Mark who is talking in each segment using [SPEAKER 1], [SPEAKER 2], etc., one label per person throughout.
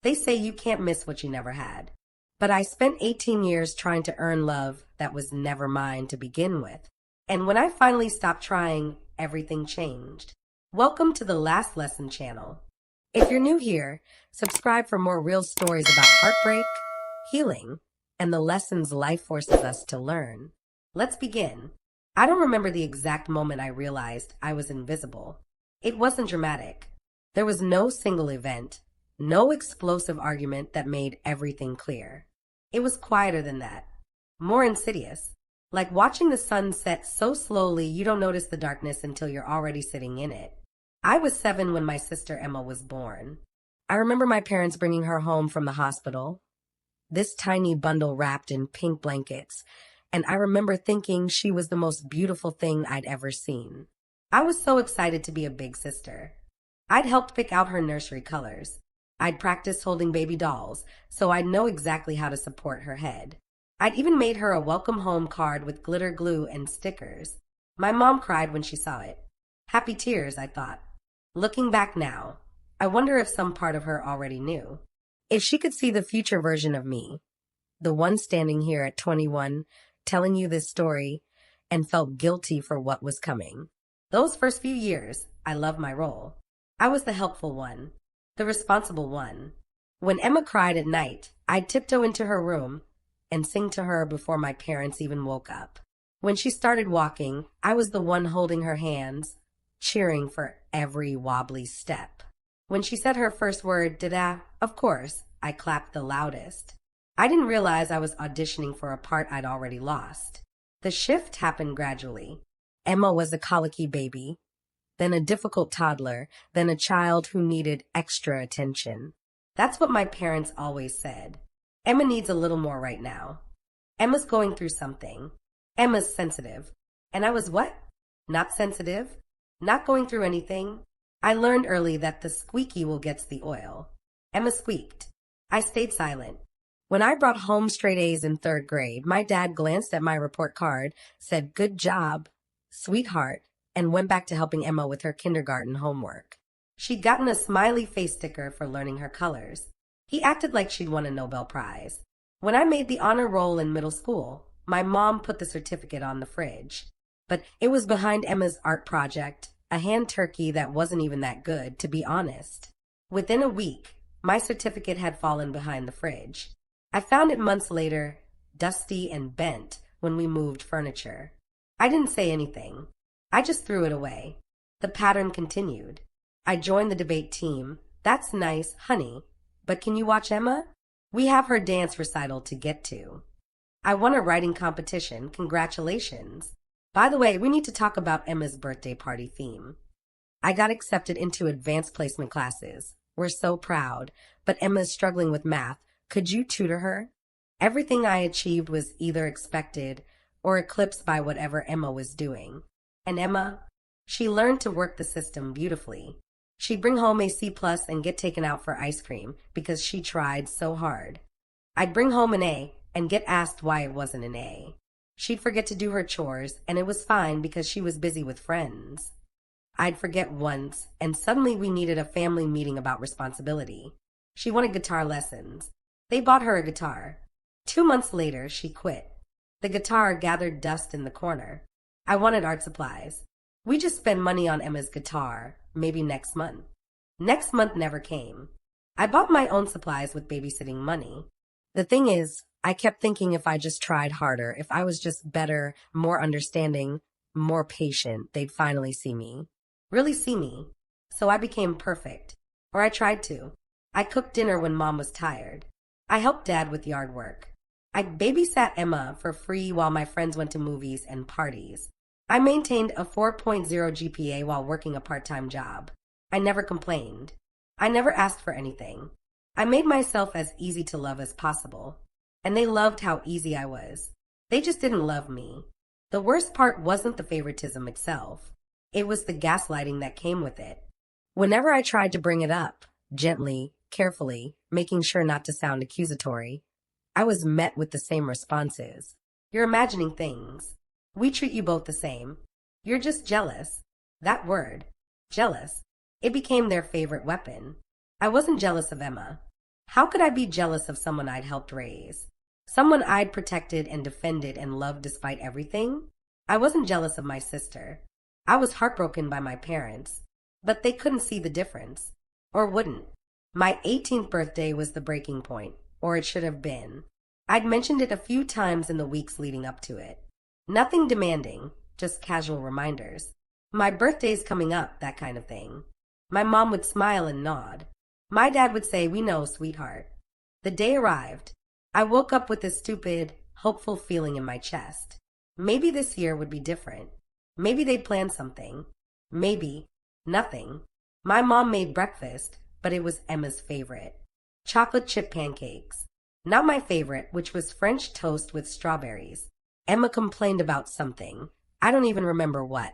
[SPEAKER 1] They say you can't miss what you never had. But I spent 18 years trying to earn love that was never mine to begin with. And when I finally stopped trying, everything changed. Welcome to the Last Lesson channel. If you're new here, subscribe for more real stories about heartbreak, healing, and the lessons life forces us to learn. Let's begin. I don't remember the exact moment I realized I was invisible. It wasn't dramatic. There was no single event, no explosive argument that made everything clear. It was quieter than that, more insidious, like watching the sun set so slowly you don't notice the darkness until you're already sitting in it. I was 7 when my sister Emma was born. I remember my parents bringing her home from the hospital, this tiny bundle wrapped in pink blankets, and I remember thinking she was the most beautiful thing I'd ever seen. I was so excited to be a big sister. I'd helped pick out her nursery colors. I'd practiced holding baby dolls, so I'd know exactly how to support her head. I'd even made her a welcome home card with glitter glue and stickers. My mom cried when she saw it. Happy tears, I thought. Looking back now, I wonder if some part of her already knew. If she could see the future version of me, the one standing here at 21, telling you this story, and felt guilty for what was coming. Those first few years, I loved my role. I was the helpful one, the responsible one. When Emma cried at night, I'd tiptoe into her room and sing to her before my parents even woke up. When she started walking, I was the one holding her hands, cheering for every wobbly step. When she said her first word, "da-da," of course, I clapped the loudest. I didn't realize I was auditioning for a part I'd already lost. The shift happened gradually. Emma was a colicky baby, then a difficult toddler, then a child who needed extra attention. That's what my parents always said. Emma needs a little more right now. Emma's going through something. Emma's sensitive. And I was what? Not sensitive? Not going through anything? I learned early that the squeaky will gets the oil. Emma squeaked. I stayed silent. When I brought home straight A's in 3rd grade, my dad glanced at my report card, said, "Good job, sweetheart," and went back to helping Emma with her kindergarten homework. She'd gotten a smiley face sticker for learning her colors. He acted like she'd won a Nobel Prize. When I made the honor roll in middle school, my mom put the certificate on the fridge. But it was behind Emma's art project, a hand turkey that wasn't even that good, to be honest. Within a week, my certificate had fallen behind the fridge. I found it months later, dusty and bent, when we moved furniture. I didn't say anything. I just threw it away. The pattern continued. I joined the debate team. That's nice, honey. But can you watch Emma? We have her dance recital to get to. I won a writing competition. Congratulations. By the way, we need to talk about Emma's birthday party theme. I got accepted into advanced placement classes. We're so proud. But Emma's struggling with math. Could you tutor her? Everything I achieved was either expected or eclipsed by whatever Emma was doing. And Emma, she learned to work the system beautifully. She'd bring home a C+ and get taken out for ice cream because she tried so hard. I'd bring home an A and get asked why it wasn't an A. She'd forget to do her chores, and it was fine because she was busy with friends. I'd forget once, and suddenly we needed a family meeting about responsibility. She wanted guitar lessons. They bought her a guitar. 2 months later, she quit. The guitar gathered dust in the corner. I wanted art supplies. We just spent money on Emma's guitar, maybe next month. Next month never came. I bought my own supplies with babysitting money. The thing is, I kept thinking if I just tried harder, if I was just better, more understanding, more patient, they'd finally see me. Really see me. So I became perfect. Or I tried to. I cooked dinner when Mom was tired. I helped Dad with yard work. I babysat Emma for free while my friends went to movies and parties. I maintained a 4.0 GPA while working a part-time job. I never complained. I never asked for anything. I made myself as easy to love as possible. And they loved how easy I was. They just didn't love me. The worst part wasn't the favoritism itself. It was the gaslighting that came with it. Whenever I tried to bring it up, gently, carefully, making sure not to sound accusatory, I was met with the same responses. You're imagining things. We treat you both the same. You're just jealous. That word, jealous, it became their favorite weapon. I wasn't jealous of Emma. How could I be jealous of someone I'd helped raise? Someone I'd protected and defended and loved despite everything? I wasn't jealous of my sister. I was heartbroken by my parents, but they couldn't see the difference. Or wouldn't. My 18th birthday was the breaking point, or it should have been. I'd mentioned it a few times in the weeks leading up to it. Nothing demanding, just casual reminders. My birthday's coming up, that kind of thing. My mom would smile and nod. My dad would say, "We know, sweetheart." The day arrived. I woke up with this stupid, hopeful feeling in my chest. Maybe this year would be different. Maybe they'd plan something. Maybe nothing. My mom made breakfast, but it was Emma's favorite. Chocolate chip pancakes. Not my favorite, which was French toast with strawberries. Emma complained about something. I don't even remember what.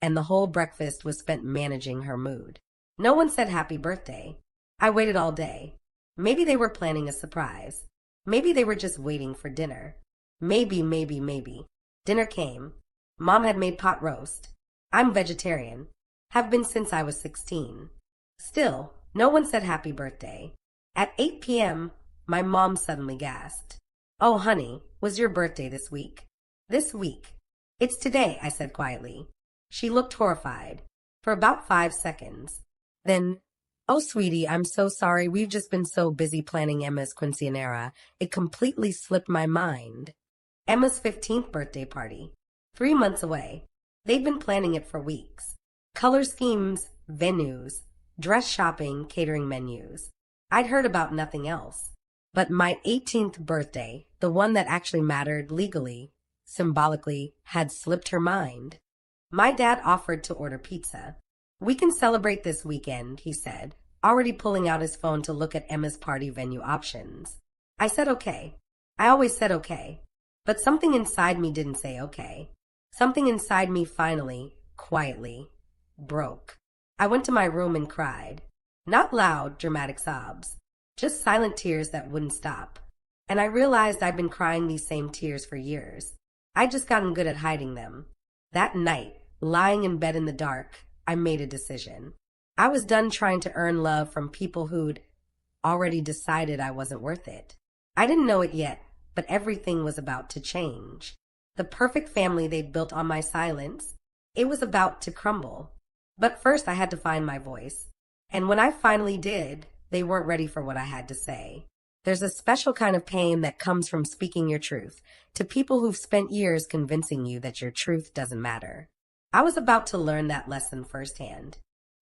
[SPEAKER 1] And the whole breakfast was spent managing her mood. No one said happy birthday. I waited all day. Maybe they were planning a surprise. Maybe they were just waiting for dinner. Maybe. Dinner came. Mom had made pot roast. I'm vegetarian. Have been since I was 16. Still, no one said happy birthday. At 8 p.m., my mom suddenly gasped. "Oh, honey, was your birthday this week?" "This week." "It's today," I said quietly. She looked horrified. For about 5 seconds. Then, "Oh, sweetie, I'm so sorry. We've just been so busy planning Emma's quinceanera. It completely slipped my mind." Emma's 15th birthday party. 3 months away. They'd been planning it for weeks. Color schemes, venues, dress shopping, catering menus. I'd heard about nothing else. But my 18th birthday, the one that actually mattered legally, symbolically, had slipped her mind. My dad offered to order pizza. "We can celebrate this weekend," he said, already pulling out his phone to look at Emma's party venue options. I said okay. I always said okay. But something inside me didn't say okay. Something inside me finally, quietly, broke. I went to my room and cried. Not loud, dramatic sobs. Just silent tears that wouldn't stop. And I realized I'd been crying these same tears for years. I'd just gotten good at hiding them. That night, lying in bed in the dark, I made a decision. I was done trying to earn love from people who'd already decided I wasn't worth it. I didn't know it yet, but everything was about to change. The perfect family they'd built on my silence, it was about to crumble. But first I had to find my voice. And when I finally did, they weren't ready for what I had to say. There's a special kind of pain that comes from speaking your truth to people who've spent years convincing you that your truth doesn't matter. I was about to learn that lesson firsthand.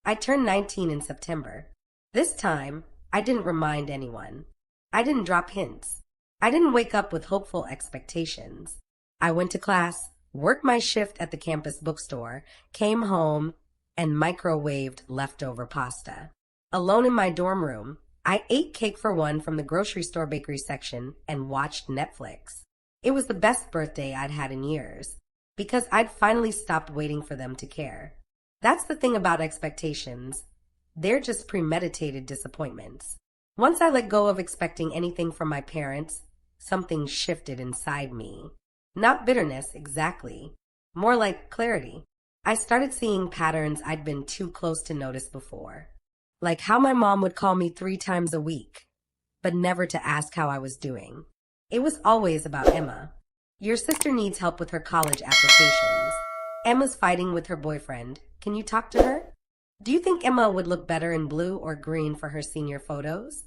[SPEAKER 1] I turned 19 in September. This time, I didn't remind anyone. I didn't drop hints. I didn't wake up with hopeful expectations. I went to class, worked my shift at the campus bookstore, came home, and microwaved leftover pasta. Alone in my dorm room, I ate cake for one from the grocery store bakery section and watched Netflix. It was the best birthday I'd had in years, because I'd finally stopped waiting for them to care. That's the thing about expectations. They're just premeditated disappointments. Once I let go of expecting anything from my parents, something shifted inside me. Not bitterness, exactly. More like clarity. I started seeing patterns I'd been too close to notice before. Like how my mom would call me 3 times a week, but never to ask how I was doing. It was always about Emma. "Your sister needs help with her college applications. Emma's fighting with her boyfriend. Can you talk to her? Do you think Emma would look better in blue or green for her senior photos?"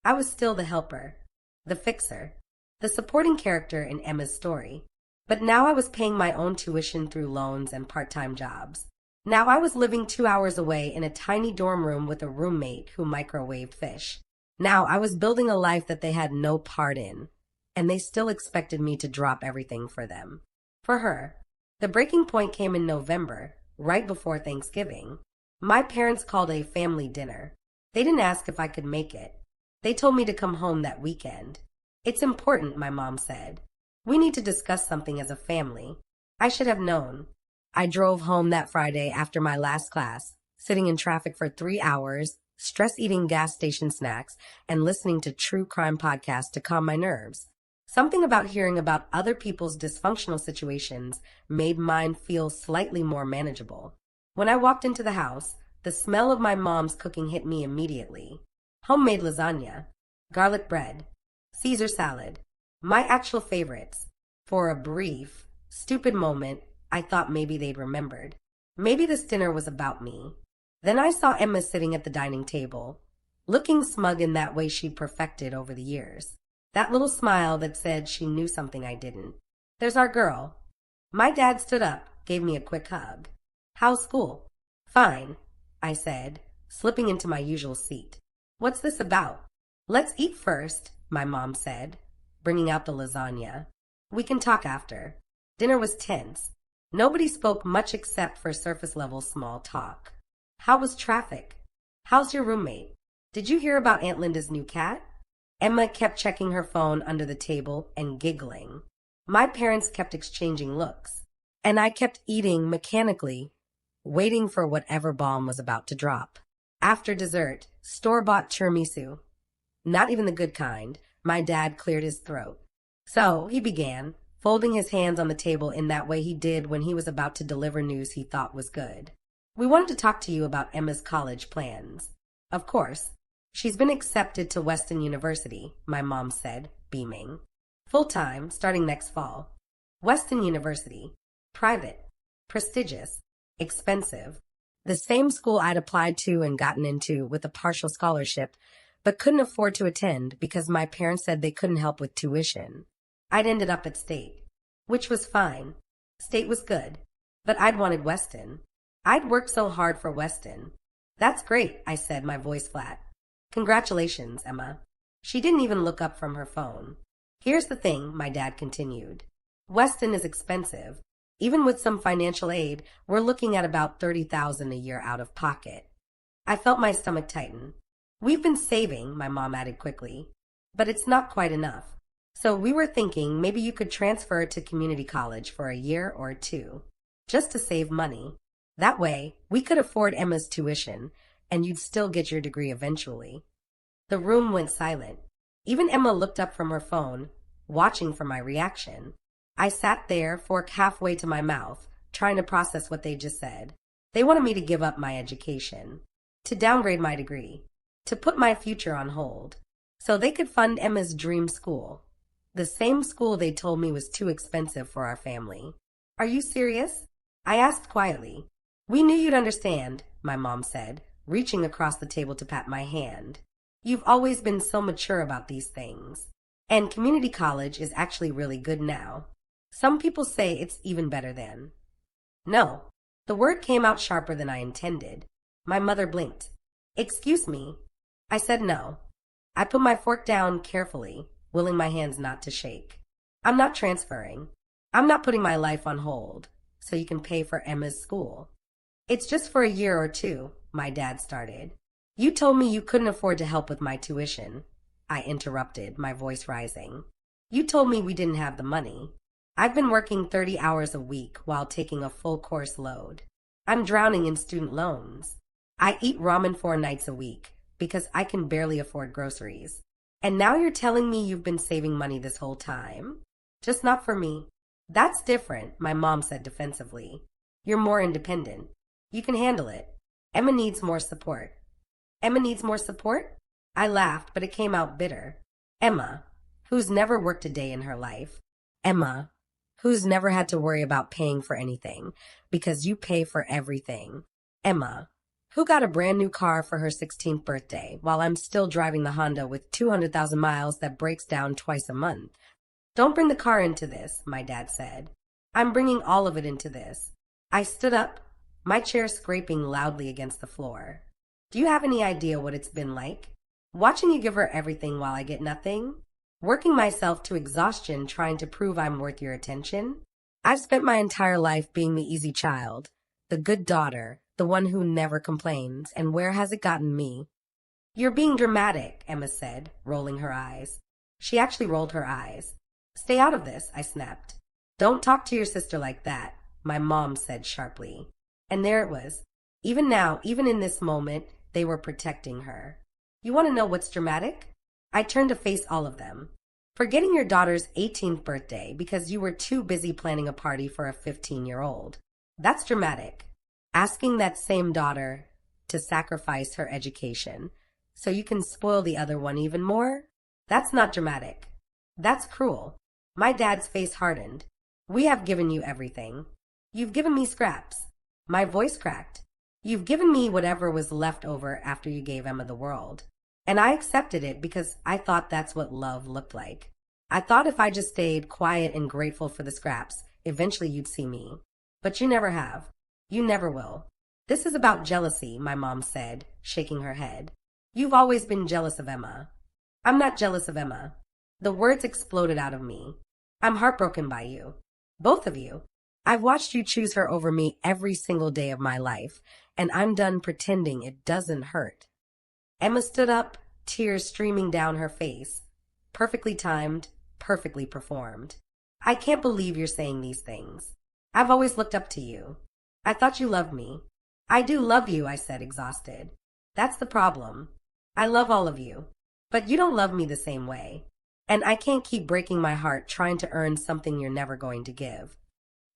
[SPEAKER 1] I was still the helper, the fixer, the supporting character in Emma's story. But now I was paying my own tuition through loans and part-time jobs. Now I was living 2 hours away in a tiny dorm room with a roommate who microwaved fish. Now I was building a life that they had no part in, and they still expected me to drop everything for them. For her. The breaking point came in November, right before Thanksgiving. My parents called a family dinner. They didn't ask if I could make it. They told me to come home that weekend. "It's important," my mom said. "We need to discuss something as a family." I should have known. I drove home that Friday after my last class, sitting in traffic for 3 hours, stress-eating gas station snacks, and listening to true crime podcasts to calm my nerves. Something about hearing about other people's dysfunctional situations made mine feel slightly more manageable. When I walked into the house, the smell of my mom's cooking hit me immediately. Homemade lasagna. garlic bread, Caesar salad, my actual favorites. For a brief, stupid moment, I thought maybe they'd remembered. Maybe this dinner was about me. Then I saw Emma sitting at the dining table, looking smug in that way she'd perfected over the years. That little smile that said she knew something I didn't. There's our girl. My dad stood up, gave me a quick hug. How's school? Fine, I said, slipping into my usual seat. What's this about? Let's eat first, my mom said, bringing out the lasagna. We can talk after. Dinner was tense. Nobody spoke much except for surface-level small talk. How was traffic? How's your roommate? Did you hear about Aunt Linda's new cat? Emma kept checking her phone under the table and giggling. My parents kept exchanging looks, and I kept eating mechanically, waiting for whatever bomb was about to drop. After dessert, store-bought tiramisu. Not even the good kind. My dad cleared his throat. So he began, folding his hands on the table in that way he did when he was about to deliver news he thought was good. We wanted to talk to you about Emma's college plans. Of course, she's been accepted to Weston University, my mom said, beaming. Full-time, starting next fall. Weston University. Private. Prestigious. Expensive. The same school I'd applied to and gotten into with a partial scholarship, but couldn't afford to attend because my parents said they couldn't help with tuition. I'd ended up at State, which was fine. State was good, but I'd wanted Weston. I'd worked so hard for Weston. That's great, I said, my voice flat. Congratulations, Emma. She didn't even look up from her phone. Here's the thing, my dad continued. Weston is expensive. Even with some financial aid, we're looking at about $30,000 a year out of pocket. I felt my stomach tighten. We've been saving, my mom added quickly, but it's not quite enough. So we were thinking maybe you could transfer to community college for a year or two, just to save money. That way, we could afford Emma's tuition, and you'd still get your degree eventually. The room went silent. Even Emma looked up from her phone, watching for my reaction. I sat there, fork halfway to my mouth, trying to process what they just said. They wanted me to give up my education, to downgrade my degree, to put my future on hold, so they could fund Emma's dream school. The same school they told me was too expensive for our family. Are you serious? I asked quietly. We knew you'd understand, my mom said, reaching across the table to pat my hand. You've always been so mature about these things. And community college is actually really good now. Some people say it's even better than. No. The word came out sharper than I intended. My mother blinked. Excuse me. I said no. I put my fork down carefully, willing my hands not to shake. I'm not transferring. I'm not putting my life on hold so you can pay for Emma's school. It's just for a year or two, my dad started. You told me you couldn't afford to help with my tuition. I interrupted, my voice rising. You told me we didn't have the money. I've been working 30 hours a week while taking a full course load. I'm drowning in student loans. I eat ramen 4 nights a week because I can barely afford groceries. And now you're telling me you've been saving money this whole time? Just not for me. That's different, my mom said defensively. You're more independent. You can handle it. Emma needs more support. Emma needs more support? I laughed, but it came out bitter. Emma, who's never worked a day in her life. Emma, who's never had to worry about paying for anything because you pay for everything. Emma, who got a brand new car for her 16th birthday while I'm still driving the Honda with 200,000 miles that breaks down twice a month. Don't bring the car into this, my dad said. I'm bringing all of it into this. I stood up, my chair scraping loudly against the floor. Do you have any idea what it's been like? Watching you give her everything while I get nothing? Working myself to exhaustion trying to prove I'm worth your attention? I've spent my entire life being the easy child, the good daughter, the one who never complains, and where has it gotten me? You're being dramatic, Emma said, rolling her eyes. She actually rolled her eyes. Stay out of this, I snapped. Don't talk to your sister like that, my mom said sharply. And there it was. Even now, even in this moment, they were protecting her. You want to know what's dramatic? I turned to face all of them. Forgetting your daughter's 18th birthday because you were too busy planning a party for a 15-year-old. That's dramatic. Asking that same daughter to sacrifice her education so you can spoil the other one even more? That's not dramatic. That's cruel. My dad's face hardened. We have given you everything. You've given me scraps. My voice cracked. You've given me whatever was left over after you gave Emma the world. And I accepted it because I thought that's what love looked like. I thought if I just stayed quiet and grateful for the scraps, eventually you'd see me. But you never have. You never will. This is about jealousy, my mom said, shaking her head. You've always been jealous of Emma. I'm not jealous of Emma. The words exploded out of me. I'm heartbroken by you. Both of you. I've watched you choose her over me every single day of my life, and I'm done pretending it doesn't hurt. Emma stood up, tears streaming down her face. Perfectly timed, perfectly performed. I can't believe you're saying these things. I've always looked up to you. I thought you loved me. I do love you, I said, exhausted. That's the problem. I love all of you. But you don't love me the same way. And I can't keep breaking my heart trying to earn something you're never going to give.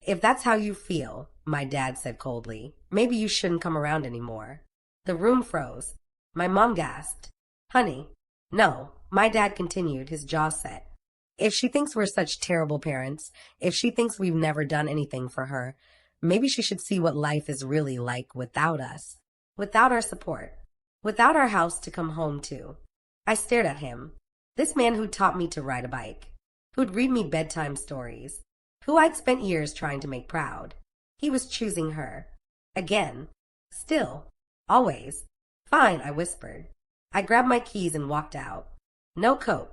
[SPEAKER 1] If that's how you feel, my dad said coldly, maybe you shouldn't come around anymore. The room froze. My mom gasped. Honey. No, my dad continued, his jaw set. If she thinks we're such terrible parents, if she thinks we've never done anything for her, maybe she should see what life is really like without us. Without our support. Without our house to come home to. I stared at him. This man who taught me to ride a bike. Who'd read me bedtime stories. Who I'd spent years trying to make proud. He was choosing her. Again. Still. Always. Fine, I whispered. I grabbed my keys and walked out. No coat.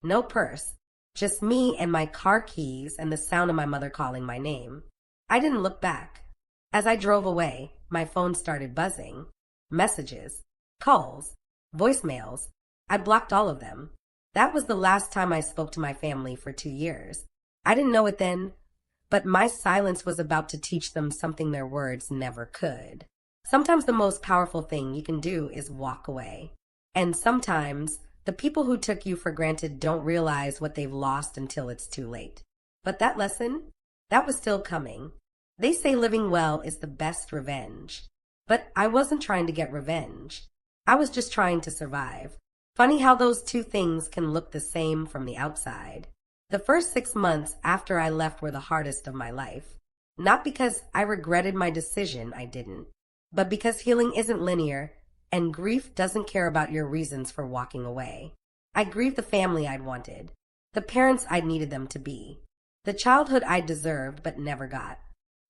[SPEAKER 1] No purse. Just me and my car keys and the sound of my mother calling my name. I didn't look back. As I drove away, my phone started buzzing. Messages. Calls. Voicemails. I blocked all of them. That was the last time I spoke to my family for 2 years. I didn't know it then, but my silence was about to teach them something their words never could. Sometimes the most powerful thing you can do is walk away. And sometimes the people who took you for granted don't realize what they've lost until it's too late. But that lesson, that was still coming. They say living well is the best revenge. But I wasn't trying to get revenge. I was just trying to survive. Funny how those two things can look the same from the outside. The first 6 months after I left were the hardest of my life. Not because I regretted my decision, I didn't. But because healing isn't linear, and grief doesn't care about your reasons for walking away. I grieved the family I'd wanted. The parents I'd needed them to be. The childhood I deserved but never got.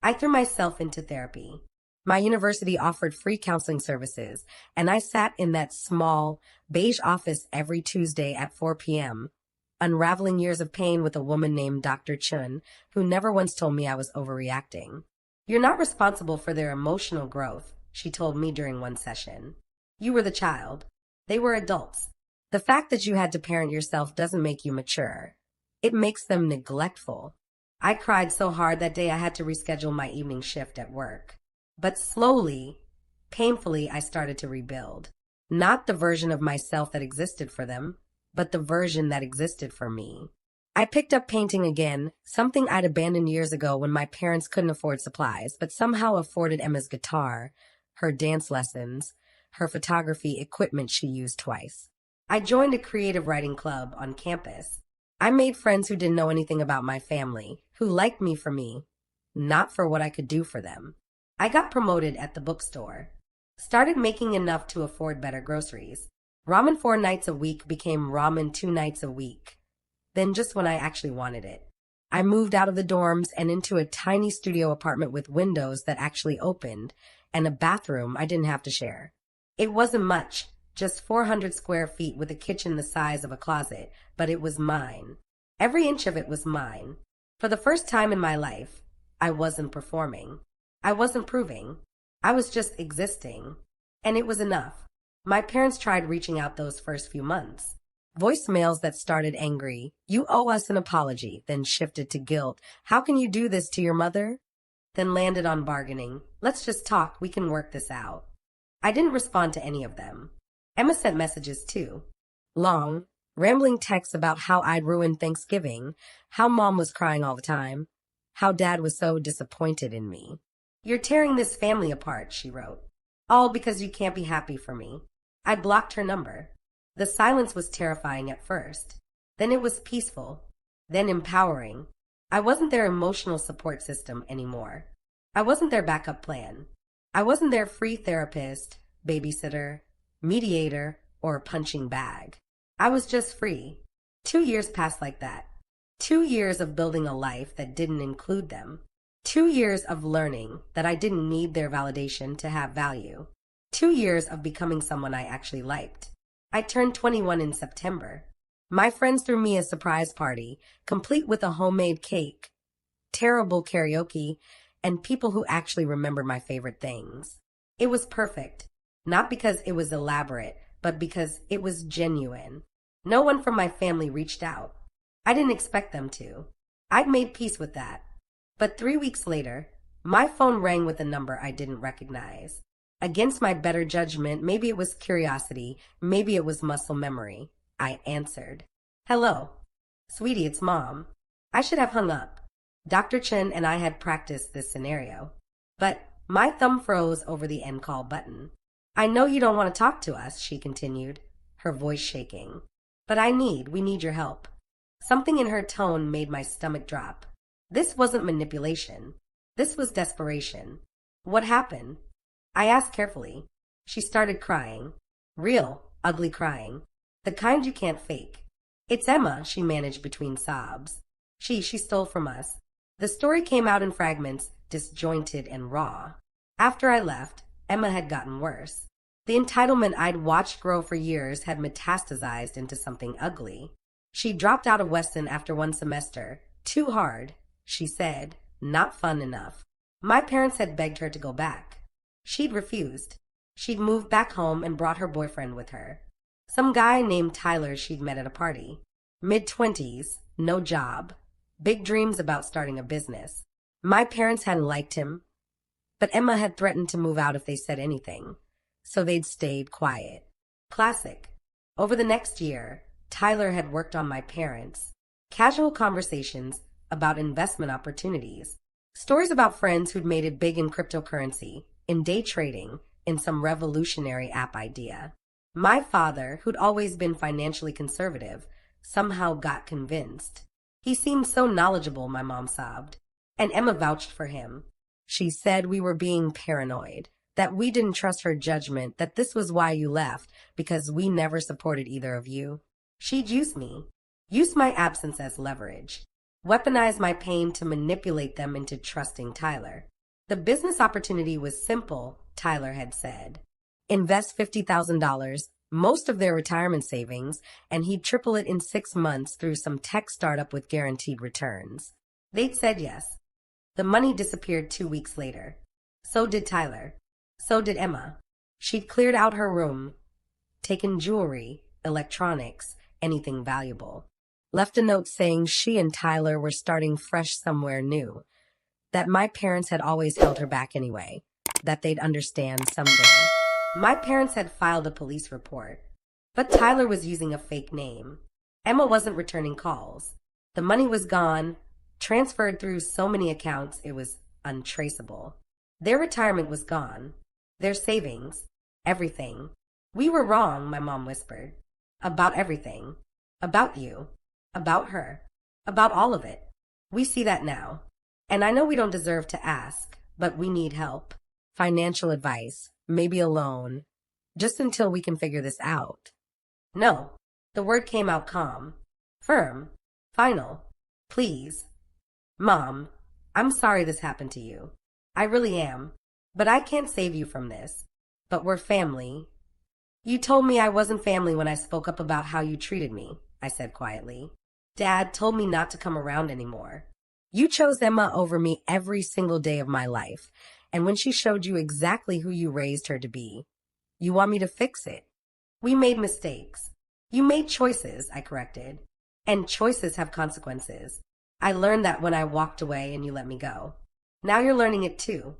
[SPEAKER 1] I threw myself into therapy. My university offered free counseling services, and I sat in that small, beige office every Tuesday at 4 p.m., unraveling years of pain with a woman named Dr. Chun, who never once told me I was overreacting. You're not responsible for their emotional growth, she told me during one session. You were the child. They were adults. The fact that you had to parent yourself doesn't make you mature. It makes them neglectful. I cried so hard that day I had to reschedule my evening shift at work. But slowly, painfully, I started to rebuild. Not the version of myself that existed for them, but the version that existed for me. I picked up painting again, something I'd abandoned years ago when my parents couldn't afford supplies, but somehow afforded Emma's guitar, her dance lessons, her photography equipment she used twice. I joined a creative writing club on campus. I made friends who didn't know anything about my family, who liked me for me, not for what I could do for them. I got promoted at the bookstore. Started making enough to afford better groceries. Ramen 4 nights a week became ramen 2 nights a week. Then just when I actually wanted it. I moved out of the dorms and into a tiny studio apartment with windows that actually opened and a bathroom I didn't have to share. It wasn't much, just 400 square feet with a kitchen the size of a closet, but it was mine. Every inch of it was mine. For the first time in my life, I wasn't performing. I wasn't proving. I was just existing. And it was enough. My parents tried reaching out those first few months. Voicemails that started angry. You owe us an apology, then shifted to guilt. How can you do this to your mother? Then landed on bargaining. Let's just talk. We can work this out. I didn't respond to any of them. Emma sent messages too. Long, rambling texts about how I'd ruined Thanksgiving, how Mom was crying all the time, how Dad was so disappointed in me. You're tearing this family apart, she wrote. All because you can't be happy for me. I blocked her number. The silence was terrifying at first. Then it was peaceful. Then empowering. I wasn't their emotional support system anymore. I wasn't their backup plan. I wasn't their free therapist, babysitter, mediator, or punching bag. I was just free. 2 years passed like that. 2 years of building a life that didn't include them. 2 years of learning that I didn't need their validation to have value. 2 years of becoming someone I actually liked. I turned 21 in September. My friends threw me a surprise party, complete with a homemade cake, terrible karaoke, and people who actually remembered my favorite things. It was perfect, not because it was elaborate, but because it was genuine. No one from my family reached out. I didn't expect them to. I'd made peace with that. But 3 weeks later, my phone rang with a number I didn't recognize. Against my better judgment, maybe it was curiosity, maybe it was muscle memory, I answered. Hello. Sweetie, it's Mom. I should have hung up. Dr. Chen and I had practiced this scenario. But my thumb froze over the end call button. I know you don't want to talk to us, she continued, her voice shaking. But we need your help. Something in her tone made my stomach drop. This wasn't manipulation. This was desperation. What happened? I asked carefully. She started crying. Real, ugly crying. The kind you can't fake. It's Emma, she managed between sobs. She stole from us. The story came out in fragments, disjointed and raw. After I left, Emma had gotten worse. The entitlement I'd watched grow for years had metastasized into something ugly. She dropped out of Weston after one semester. Too hard, she said, not fun enough. My parents had begged her to go back. She'd refused. She'd moved back home and brought her boyfriend with her. Some guy named Tyler she'd met at a party. Mid-20s, no job. Big dreams about starting a business. My parents hadn't liked him, but Emma had threatened to move out if they said anything, so they'd stayed quiet. Classic. Over the next year, Tyler had worked on my parents. Casual conversations about investment opportunities. Stories about friends who'd made it big in cryptocurrency, in day trading, in some revolutionary app idea. My father, who'd always been financially conservative, somehow got convinced. He seemed so knowledgeable, my mom sobbed. And Emma vouched for him. She said we were being paranoid, that we didn't trust her judgment, that this was why you left, because we never supported either of you. She'd use me, use my absence as leverage, weaponize my pain to manipulate them into trusting Tyler. The business opportunity was simple, Tyler had said. Invest $50,000, most of their retirement savings, and he'd triple it in 6 months through some tech startup with guaranteed returns. They'd said yes. The money disappeared 2 weeks later. So did Tyler. So did Emma. She'd cleared out her room, taken jewelry, electronics, anything valuable. Left a note saying she and Tyler were starting fresh somewhere new. That my parents had always held her back anyway. That they'd understand someday. My parents had filed a police report. But Tyler was using a fake name. Emma wasn't returning calls. The money was gone, transferred through so many accounts it was untraceable. Their retirement was gone. Their savings. Everything. We were wrong, my mom whispered. About everything. About you. About her. About all of it. We see that now. And I know we don't deserve to ask, but we need help. Financial advice. Maybe a loan. Just until we can figure this out. No. The word came out calm. Firm. Final. Please. Mom, I'm sorry this happened to you. I really am. But I can't save you from this. But we're family. You told me I wasn't family when I spoke up about how you treated me, I said quietly. Dad told me not to come around anymore. You chose Emma over me every single day of my life. And when she showed you exactly who you raised her to be, you want me to fix it. We made mistakes. You made choices, I corrected. And choices have consequences. I learned that when I walked away and you let me go. Now you're learning it too.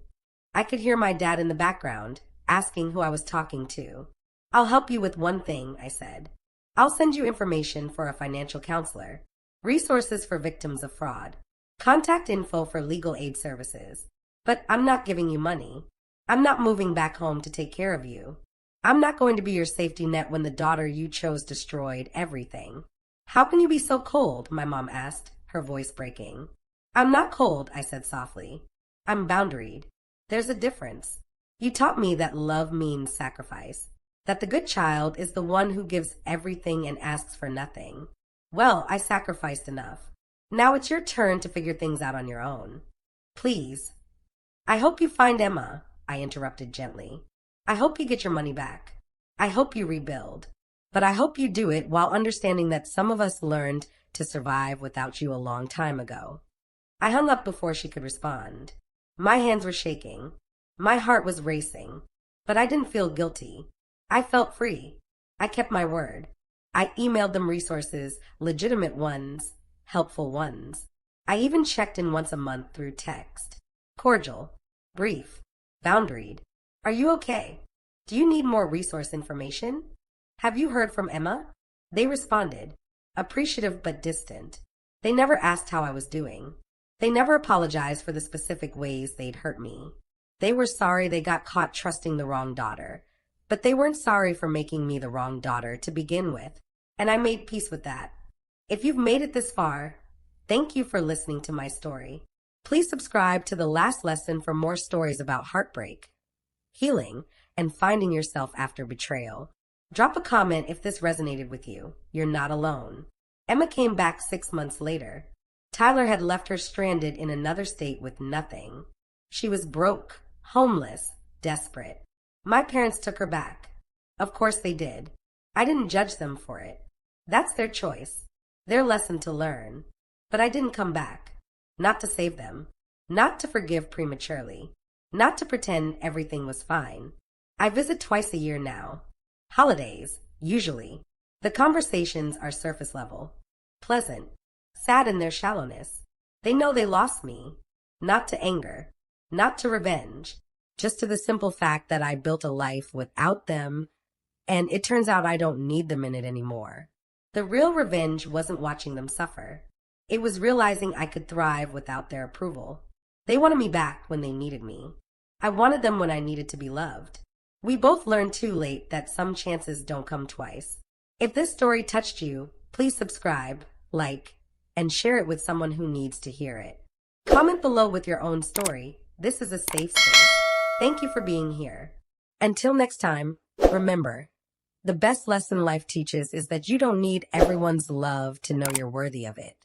[SPEAKER 1] I could hear my dad in the background, asking who I was talking to. I'll help you with one thing, I said. I'll send you information for a financial counselor, resources for victims of fraud, contact info for legal aid services. But I'm not giving you money. I'm not moving back home to take care of you. I'm not going to be your safety net when the daughter you chose destroyed everything. How can you be so cold? My mom asked, her voice breaking. I'm not cold, I said softly. I'm boundaried. There's a difference. You taught me that love means sacrifice, that the good child is the one who gives everything and asks for nothing. Well, I sacrificed enough. Now it's your turn to figure things out on your own. Please. I hope you find Emma, I interrupted gently. I hope you get your money back. I hope you rebuild. But I hope you do it while understanding that some of us learned to survive without you a long time ago. I hung up before she could respond. My hands were shaking. My heart was racing. But I didn't feel guilty. I felt free. I kept my word. I emailed them resources, legitimate ones, helpful ones. I even checked in once a month through text. Cordial, brief, boundaried. Are you okay? Do you need more resource information? Have you heard from Emma? They responded, appreciative but distant. They never asked how I was doing. They never apologized for the specific ways they'd hurt me. They were sorry they got caught trusting the wrong daughter, but they weren't sorry for making me the wrong daughter to begin with, and I made peace with that. If you've made it this far, thank you for listening to my story. Please subscribe to The Last Lesson for more stories about heartbreak, healing, and finding yourself after betrayal. Drop a comment if this resonated with you. You're not alone. Emma came back 6 months later. Tyler had left her stranded in another state with nothing. She was broke, homeless, desperate. My parents took her back. Of course they did. I didn't judge them for it. That's their choice, their lesson to learn. But I didn't come back. Not to save them. Not to forgive prematurely. Not to pretend everything was fine. I visit twice a year now. Holidays, usually. The conversations are surface level. Pleasant. Sad in their shallowness. They know they lost me. Not to anger. Not to revenge. Just to the simple fact that I built a life without them, and it turns out I don't need them in it anymore. The real revenge wasn't watching them suffer. It was realizing I could thrive without their approval. They wanted me back when they needed me. I wanted them when I needed to be loved. We both learned too late that some chances don't come twice. If this story touched you, please subscribe, like, and share it with someone who needs to hear it. Comment below with your own story. This is a safe space. Thank you for being here. Until next time, remember, the best lesson life teaches is that you don't need everyone's love to know you're worthy of it.